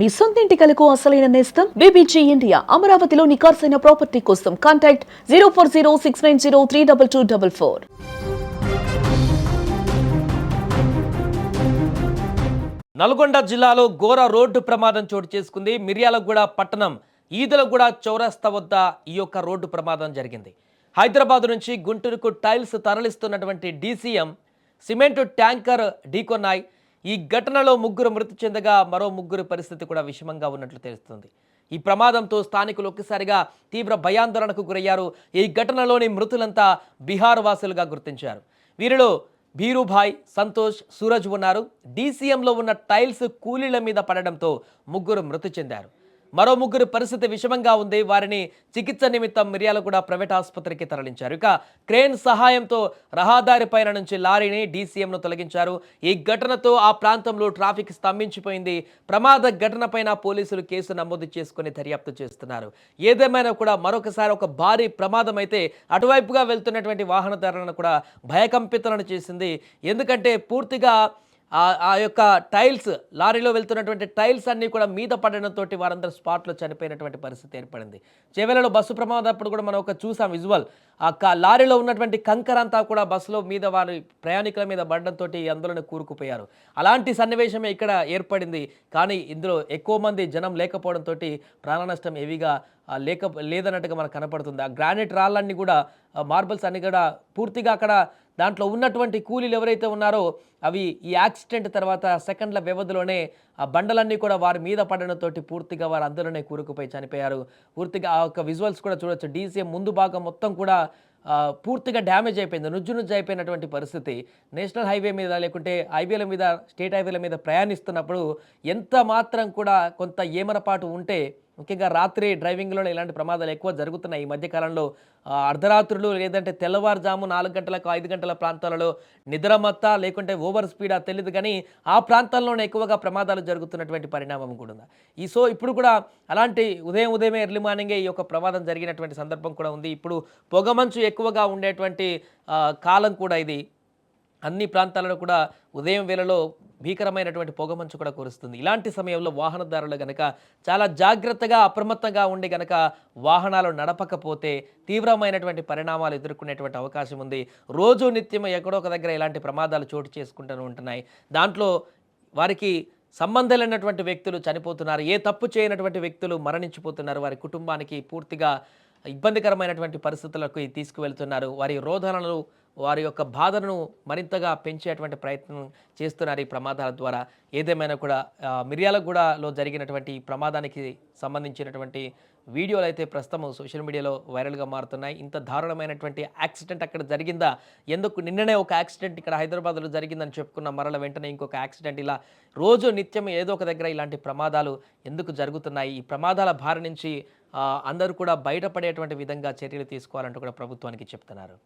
మీ సొంత ఇంటి కలకు అసలైన నేస్తం బీబీజీ ఇండియా. అమరావతిలో నికార్సైన ప్రాపర్టీ కోసం కాంటాక్ట్ 0406903224. నల్గొండ జిల్లాలో ఘోర రోడ్డు ప్రమాదం చోటు చేసుకుంది. మిర్యాలగూడ పట్టణం ఈదలగూడ చౌరస్తా వద్ద ఈ యొక్క రోడ్డు ప్రమాదం జరిగింది. హైదరాబాద్ నుంచి గుంటూరుకు టైల్స్ తరలిస్తున్నటువంటి డీసీఎం సిమెంటు ట్యాంకర్ ఢీకొన్నాయి. ఈ ఘటనలో ముగ్గురు మృతి చెందగా మరో ముగ్గురు పరిస్థితి కూడా విషమంగా ఉన్నట్లు తెలుస్తుంది. ఈ ప్రమాదంతో స్థానికులు ఒక్కసారిగా తీవ్ర భయాందోళనకు గురయ్యారు. ఈ ఘటనలోని మృతులంతా బీహార్ వాసులుగా గుర్తించారు. వీరిలో భీరుభాయ్, సంతోష్, సూరజ్ ఉన్నారు. డీసీఎంలో ఉన్న టైల్స్ కూలీల మీద పడడంతో ముగ్గురు మృతి చెందారు. మరో ముగ్గురు పరిస్థితి విషమంగా ఉంది. వారిని చికిత్స నిమిత్తం మిర్యాలగూడ ప్రైవేట్ ఆసుపత్రికి తరలించారు. ఇక క్రేన్ సహాయంతో రహదారి పైన నుంచి లారీని డీసీఎంను తొలగించారు. ఈ ఘటనతో ఆ ప్రాంతంలో ట్రాఫిక్ స్తంభించిపోయింది. ప్రమాద ఘటనపైన పోలీసులు కేసు నమోదు చేసుకుని దర్యాప్తు చేస్తున్నారు. ఏదేమైనా కూడా మరొకసారి ఒక భారీ ప్రమాదం అయితే అటువైపుగా వెళ్తున్నటువంటి వాహనదారులను కూడా భయకంపితులను చేసింది. ఎందుకంటే పూర్తిగా ఆ యొక్క టైల్స్, లారీలో వెళ్తున్నటువంటి టైల్స్ అన్నీ కూడా మీద పడడంతో వారందరూ స్పాట్లో చనిపోయినటువంటి పరిస్థితి ఏర్పడింది. చేవెళ్లలో బస్సు ప్రమాదప్పుడు కూడా మనం ఒక చూసాం విజువల్. ఆ లారీలో ఉన్నటువంటి కంకర అంతా కూడా బస్సులో మీద వారి ప్రయాణికుల మీద పడడంతో అందులోనే కూరుకుపోయారు. అలాంటి సన్నివేశమే ఇక్కడ ఏర్పడింది. కానీ ఇందులో ఎక్కువ మంది జనం లేకపోవడంతో ప్రాణ నష్టం హెవీగా లేదన్నట్టుగా మనకు కనపడుతుంది. ఆ గ్రానైట్ రాళ్ళన్నీ కూడా, మార్బల్స్ అన్ని కూడా పూర్తిగా అక్కడ దాంట్లో ఉన్నటువంటి కూలీలు ఎవరైతే ఉన్నారో అవి ఈ యాక్సిడెంట్ తర్వాత సెకండ్ల వ్యవధిలోనే ఆ బండలన్నీ కూడా వారి మీద పడడంతో పూర్తిగా వారు అందులోనే కూరుకుపోయి చనిపోయారు. పూర్తిగా ఆ యొక్క విజువల్స్ కూడా చూడొచ్చు. డీసీఎం ముందు భాగం మొత్తం కూడా పూర్తిగా డ్యామేజ్ అయిపోయింది, నుజ్జు అయిపోయినటువంటి పరిస్థితి. నేషనల్ హైవే మీద లేకుంటే హైవేల మీద, స్టేట్ హైవేల మీద ప్రయాణిస్తున్నప్పుడు ఎంత మాత్రం కూడా కొంత ఏమరపాటు ఉంటే, ముఖ్యంగా రాత్రి డ్రైవింగ్లోనే ఇలాంటి ప్రమాదాలు ఎక్కువ జరుగుతున్నాయి ఈ మధ్యకాలంలో. అర్ధరాత్రులు లేదంటే తెల్లవారుజాము 4 గంటలకు 5 గంటల ప్రాంతాలలో నిద్రమత్తా లేకుంటే ఓవర్ స్పీడా తెలియదు, కానీ ఆ ప్రాంతాల్లోనే ఎక్కువగా ప్రమాదాలు జరుగుతున్నటువంటి పరిణామం కూడా ఉంది. ఇప్పుడు కూడా అలాంటి ఉదయమే ఎర్లీ మార్నింగే ఈ యొక్క ప్రమాదం జరిగినటువంటి సందర్భం కూడా ఉంది. ఇప్పుడు పొగమంచు ఎక్కువగా ఉండేటువంటి కాలం కూడా ఇది. అన్ని ప్రాంతాలలో కూడా ఉదయం వేళలో భీకరమైనటువంటి పొగమంచు కూడా కురుస్తుంది. ఇలాంటి సమయంలో వాహనదారులు గనక చాలా జాగ్రత్తగా, అప్రమత్తంగా ఉండి గనక వాహనాలు నడపకపోతే తీవ్రమైనటువంటి పరిణామాలు ఎదుర్కొనేటువంటి అవకాశం ఉంది. రోజు నిత్యం ఎక్కడో ఒక దగ్గర ఇలాంటి ప్రమాదాలు చోటు చేసుకుంటూ ఉంటున్నాయి. దాంట్లో వారికి సంబంధం లేనటువంటి వ్యక్తులు చనిపోతున్నారు, ఏ తప్పు చేయనటువంటి వ్యక్తులు మరణించిపోతున్నారు. వారి కుటుంబానికి పూర్తిగా ఇబ్బందికరమైనటువంటి పరిస్థితులకు తీసుకువెళ్తున్నారు. వారి రోదనలు, వారి యొక్క బాధను మరింతగా పెంచేటువంటి ప్రయత్నం చేస్తున్నారు ఈ ప్రమాదాల ద్వారా. ఏదేమైనా కూడా మిర్యాలగూడలో జరిగినటువంటి ప్రమాదానికి సంబంధించినటువంటి వీడియోలు అయితే ప్రస్తుతం సోషల్ మీడియాలో వైరల్గా మారుతున్నాయి. ఇంత దారుణమైనటువంటి యాక్సిడెంట్ అక్కడ జరిగిందా, ఎందుకు నిన్ననే ఒక యాక్సిడెంట్ ఇక్కడ హైదరాబాద్లో జరిగిందని చెప్పుకున్న మరల వెంటనే ఇంకొక యాక్సిడెంట్, ఇలా రోజు నిత్యం ఏదో ఒక దగ్గర ఇలాంటి ప్రమాదాలు ఎందుకు జరుగుతున్నాయి? ఈ ప్రమాదాల బారి నుంచి అందరూ కూడా బయటపడేటువంటి విధంగా చర్యలు తీసుకోవాలంటూ కూడా ప్రభుత్వానికి చెప్తున్నారు.